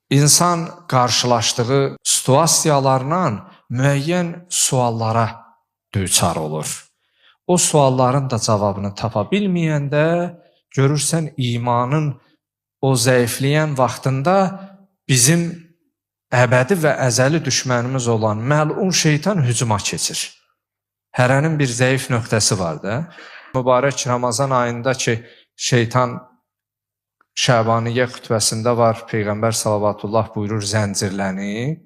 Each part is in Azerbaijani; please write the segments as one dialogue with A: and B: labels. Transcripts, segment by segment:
A: İnsan qarşılaşdığı situasiyalarla müəyyən suallara düçar olur. O sualların da cavabını tapa bilməyəndə görürsən imanın o zəifləyən vaxtında bizim əbədi və əzəli düşmənimiz olan məlun şeytan hücuma keçir. Hərənin bir zəif nöqtəsi var da. Mübarək Ramazan ayında ki, şeytan Şəbaniyyə xütbəsində var, Peyğəmbər salavatullah buyurur, zəncirləni.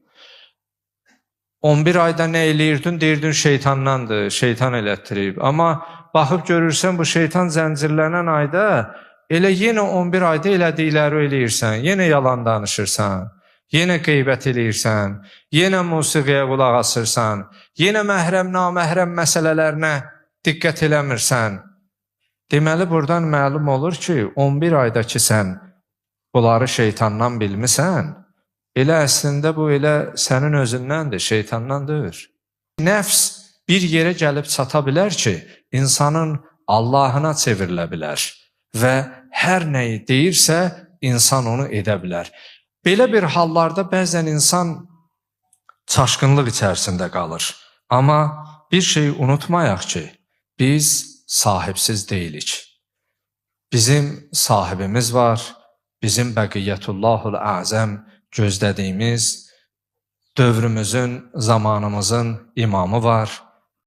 A: 11 ayda nə eləyirdin? Deyirdin şeytandandır, şeytan elətdirib. Amma baxıb görürsən, bu şeytan zəncirlənən ayda elə yenə 11 ayda elədikləri eləyirsən, yenə yalan danışırsan, yenə qeybət eləyirsən, yenə musiqiyə qulaq asırsan, yenə məhrəm, naməhrəm məsələlərinə diqqət eləmirsən. Deməli, buradan məlum olur ki, 11 ayda ki, sən bunları şeytandan bilmisən, elə əslində bu elə sənin özündəndir, şeytandan deyil. Nəfs bir yerə gəlib çata bilər ki, insanın Allahına çevrilə bilər və hər nəyi deyirsə, insan onu edə bilər. Belə bir hallarda bəzən insan çaşqınlıq içərisində qalır. Amma bir şey unutmayaq ki, biz sahibsiz deyilik. Bizim sahibimiz var, bizim Bəqiyyətullahul Əzəm gözlədiyimiz dövrümüzün, zamanımızın imamı var.